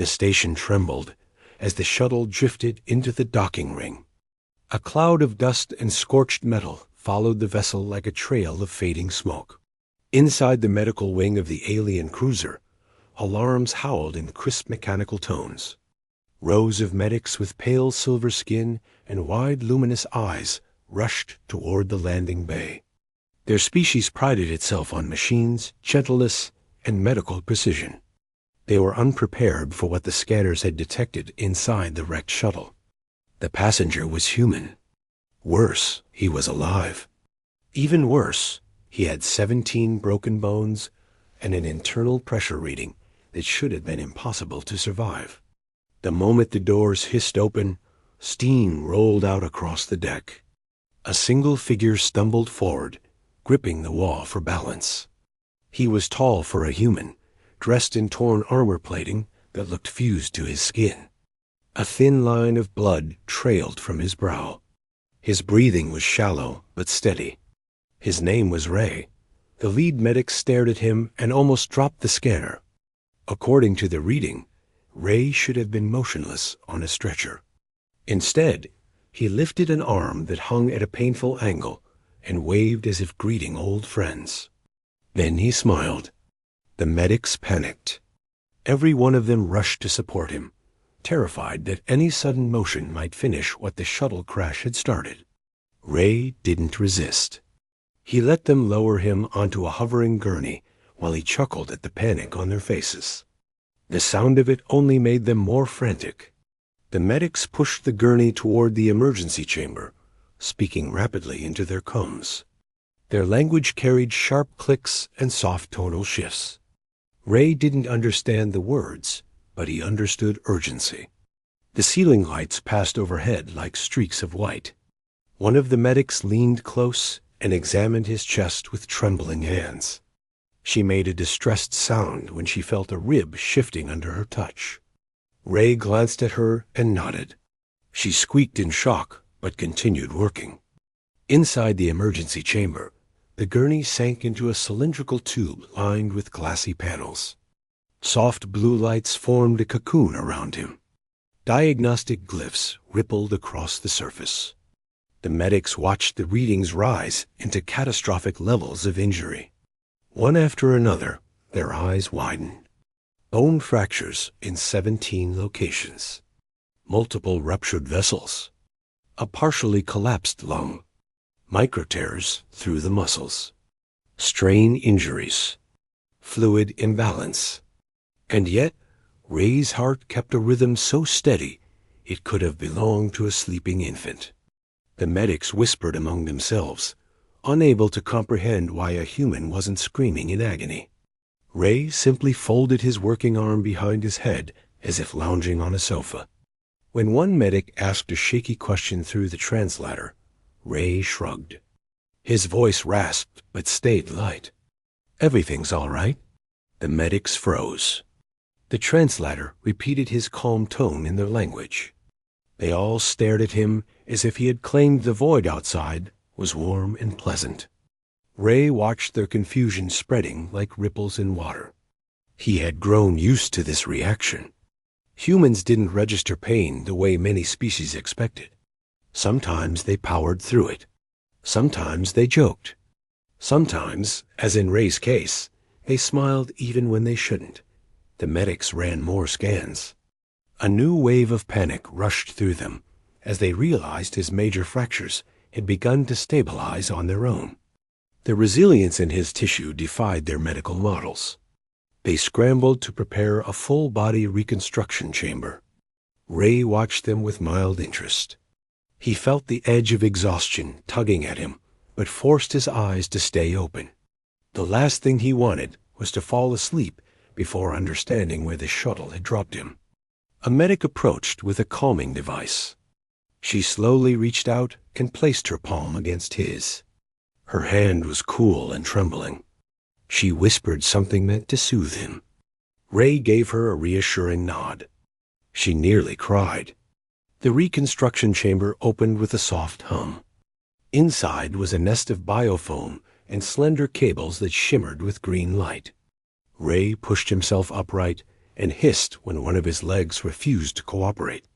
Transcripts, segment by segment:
The station trembled as the shuttle drifted into the docking ring. A cloud of dust and scorched metal followed the vessel like a trail of fading smoke. Inside the medical wing of the alien cruiser, alarms howled in crisp mechanical tones. Rows of medics with pale silver skin and wide luminous eyes rushed toward the landing bay. Their species prided itself on machines, gentleness, and medical precision. They were unprepared for what the scanners had detected inside the wrecked shuttle. The passenger was human. Worse, he was alive. Even worse, he had 17 broken bones and an internal pressure reading that should have been impossible to survive. The moment the doors hissed open, steam rolled out across the deck. A single figure stumbled forward, gripping the wall for balance. He was tall for a human, dressed in torn armor plating that looked fused to his skin. A thin line of blood trailed from his brow. His breathing was shallow but steady. His name was Ray. The lead medic stared at him and almost dropped the scanner. According to the reading, Ray should have been motionless on a stretcher. Instead, he lifted an arm that hung at a painful angle and waved as if greeting old friends. Then he smiled. The medics panicked. Every one of them rushed to support him, terrified that any sudden motion might finish what the shuttle crash had started. Ray didn't resist. He let them lower him onto a hovering gurney while he chuckled at the panic on their faces. The sound of it only made them more frantic. The medics pushed the gurney toward the emergency chamber, speaking rapidly into their combs. Their language carried sharp clicks and soft tonal shifts. Ray didn't understand the words, but he understood urgency. The ceiling lights passed overhead like streaks of white. One of the medics leaned close and examined his chest with trembling hands. She made a distressed sound when she felt a rib shifting under her touch. Ray glanced at her and nodded. She squeaked in shock, but continued working. Inside the emergency chamber, the gurney sank into a cylindrical tube lined with glassy panels. Soft blue lights formed a cocoon around him. Diagnostic glyphs rippled across the surface. The medics watched the readings rise into catastrophic levels of injury. One after another, their eyes widened. Bone fractures in 17 locations. Multiple ruptured vessels. A partially collapsed lung. Microtears through the muscles. Strain injuries. Fluid imbalance. And yet, Ray's heart kept a rhythm so steady it could have belonged to a sleeping infant. The medics whispered among themselves, unable to comprehend why a human wasn't screaming in agony. Ray simply folded his working arm behind his head as if lounging on a sofa. When one medic asked a shaky question through the translator, Ray shrugged. His voice rasped but stayed light. "Everything's all right." The medics froze. The translator repeated his calm tone in their language. They all stared at him as if he had claimed the void outside was warm and pleasant. Ray watched their confusion spreading like ripples in water. He had grown used to this reaction. Humans didn't register pain the way many species expected. Sometimes they powered through it. Sometimes they joked. Sometimes, as in Ray's case, they smiled even when they shouldn't. The medics ran more scans. A new wave of panic rushed through them as they realized his major fractures had begun to stabilize on their own. The resilience in his tissue defied their medical models. They scrambled to prepare a full-body reconstruction chamber. Ray watched them with mild interest. He felt the edge of exhaustion tugging at him, but forced his eyes to stay open. The last thing he wanted was to fall asleep before understanding where the shuttle had dropped him. A medic approached with a calming device. She slowly reached out and placed her palm against his. Her hand was cool and trembling. She whispered something meant to soothe him. Ray gave her a reassuring nod. She nearly cried. The reconstruction chamber opened with a soft hum. Inside was a nest of biofoam and slender cables that shimmered with green light. Ray pushed himself upright and hissed when one of his legs refused to cooperate.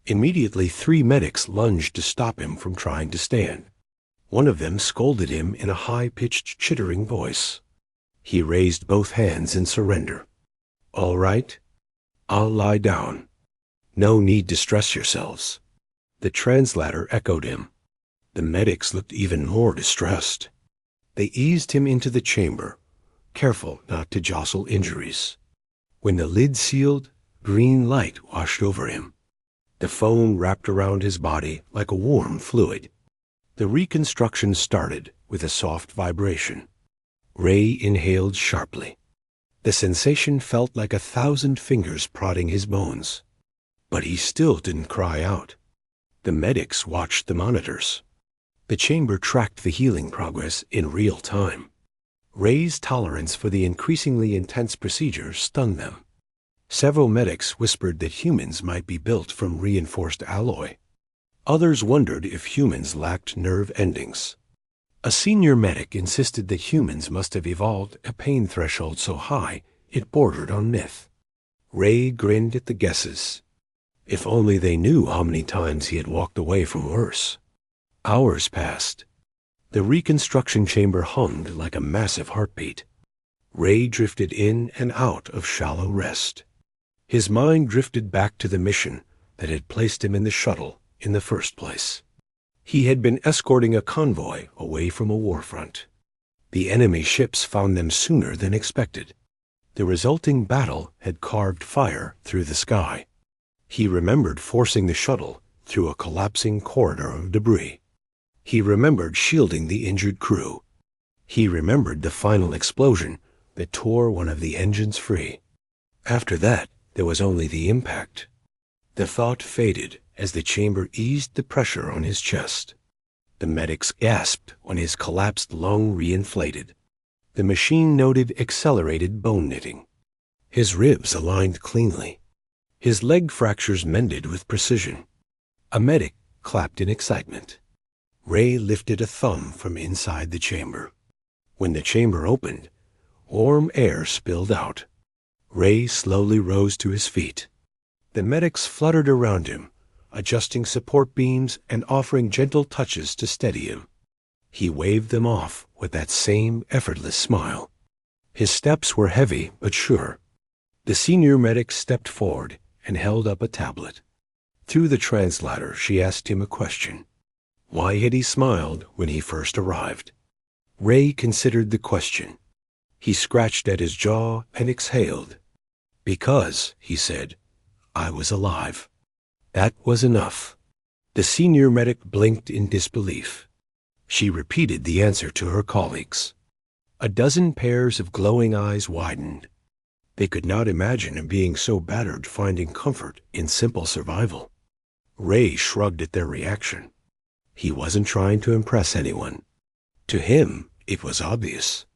Immediately, 3 medics lunged to stop him from trying to stand. One of them scolded him in a high-pitched, chittering voice. He raised both hands in surrender. "All right, I'll lie down. No need to stress yourselves." The translator echoed him. The medics looked even more distressed. They eased him into the chamber, careful not to jostle injuries. When the lid sealed, green light washed over him. The foam wrapped around his body like a warm fluid. The reconstruction started with a soft vibration. Ray inhaled sharply. The sensation felt like 1,000 fingers prodding his bones. But he still didn't cry out. The medics watched the monitors. The chamber tracked the healing progress in real time. Ray's tolerance for the increasingly intense procedure stunned them. Several medics whispered that humans might be built from reinforced alloy. Others wondered if humans lacked nerve endings. A senior medic insisted that humans must have evolved a pain threshold so high it bordered on myth. Ray grinned at the guesses. If only they knew how many times he had walked away from worse. Hours passed. The reconstruction chamber hummed like a massive heartbeat. Ray drifted in and out of shallow rest. His mind drifted back to the mission that had placed him in the shuttle in the first place. He had been escorting a convoy away from a war front. The enemy ships found them sooner than expected. The resulting battle had carved fire through the sky. He remembered forcing the shuttle through a collapsing corridor of debris. He remembered shielding the injured crew. He remembered the final explosion that tore one of the engines free. After that, there was only the impact. The thought faded as the chamber eased the pressure on his chest. The medics gasped when his collapsed lung reinflated. The machine noted accelerated bone knitting. His ribs aligned cleanly. His leg fractures mended with precision. A medic clapped in excitement. Ray lifted a thumb from inside the chamber. When the chamber opened, warm air spilled out. Ray slowly rose to his feet. The medics fluttered around him, adjusting support beams and offering gentle touches to steady him. He waved them off with that same effortless smile. His steps were heavy but sure. The senior medic stepped forward and held up a tablet. Through the translator, she asked him a question. Why had he smiled when he first arrived? Ray considered the question. He scratched at his jaw and exhaled. "Because," he said, "I was alive." That was enough. The senior medic blinked in disbelief. She repeated the answer to her colleagues. A dozen pairs of glowing eyes widened. They could not imagine him being so battered finding comfort in simple survival. Ray shrugged at their reaction. He wasn't trying to impress anyone. To him, it was obvious.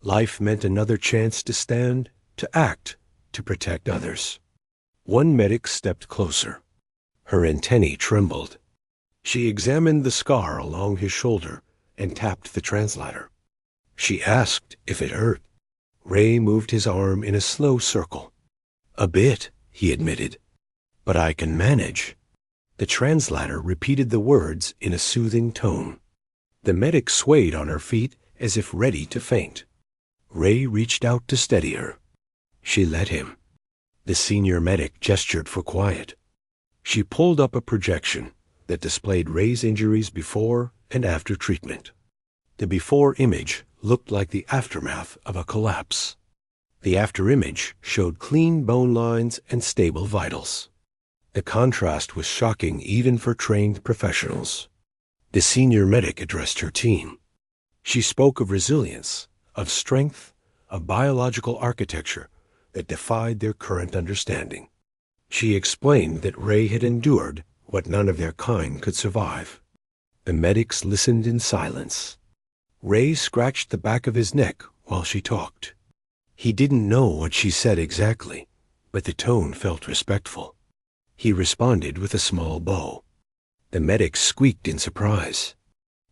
Life meant another chance to stand, to act, to protect others. One medic stepped closer. Her antennae trembled. She examined the scar along his shoulder and tapped the translator. She asked if it hurt. Ray moved his arm in a slow circle. "A bit," he admitted, "but I can manage." The translator repeated the words in a soothing tone. The medic swayed on her feet as if ready to faint. Ray reached out to steady her. She let him. The senior medic gestured for quiet. She pulled up a projection that displayed Ray's injuries before and after treatment. The before image looked like the aftermath of a collapse. The after image showed clean bone lines and stable vitals. The contrast was shocking even for trained professionals. The senior medic addressed her team. She spoke of resilience, of strength, of biological architecture that defied their current understanding. She explained that Ray had endured what none of their kind could survive. The medics listened in silence. Ray scratched the back of his neck while she talked. He didn't know what she said exactly, but the tone felt respectful. He responded with a small bow. The medics squeaked in surprise.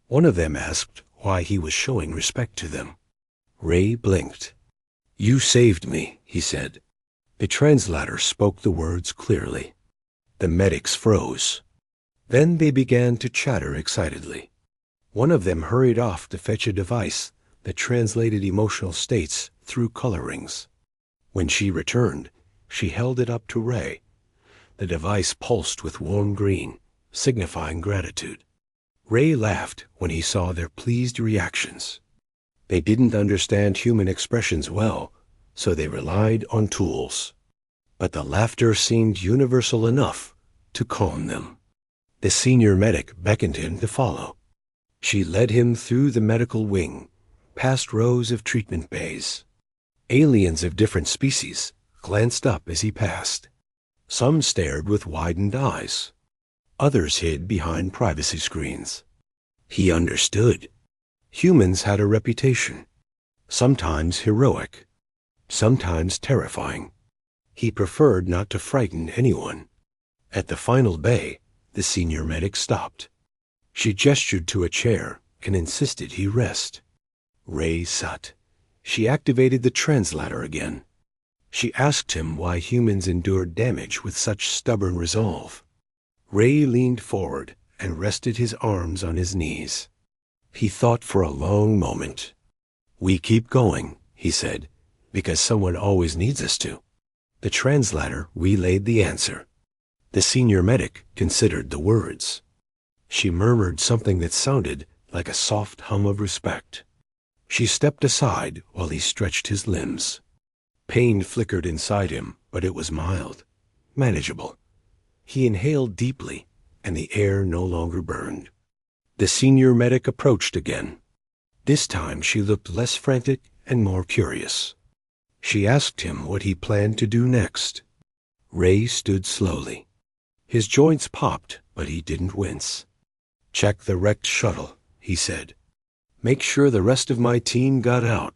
One of them asked why he was showing respect to them. Ray blinked. "You saved me," he said. The translator spoke the words clearly. The medics froze. Then they began to chatter excitedly. One of them hurried off to fetch a device that translated emotional states through color rings. When she returned, she held it up to Ray. The device pulsed with warm green, signifying gratitude. Ray laughed when he saw their pleased reactions. They didn't understand human expressions well, so they relied on tools. But the laughter seemed universal enough to calm them. The senior medic beckoned him to follow. She led him through the medical wing, past rows of treatment bays. Aliens of different species glanced up as he passed. Some stared with widened eyes. Others hid behind privacy screens. He understood. Humans had a reputation, sometimes heroic, sometimes terrifying. He preferred not to frighten anyone. At the final bay, the senior medic stopped. She gestured to a chair and insisted he rest. Ray sat. She activated the translator again. She asked him why humans endured damage with such stubborn resolve. Ray leaned forward and rested his arms on his knees. He thought for a long moment. "We keep going," he said, "because someone always needs us to." The translator relayed the answer. The senior medic considered the words. She murmured something that sounded like a soft hum of respect. She stepped aside while he stretched his limbs. Pain flickered inside him, but it was mild, manageable. He inhaled deeply, and the air no longer burned. The senior medic approached again. This time she looked less frantic and more curious. She asked him what he planned to do next. Ray stood slowly. His joints popped, but he didn't wince. "Check the wrecked shuttle," he said. "Make sure the rest of my team got out.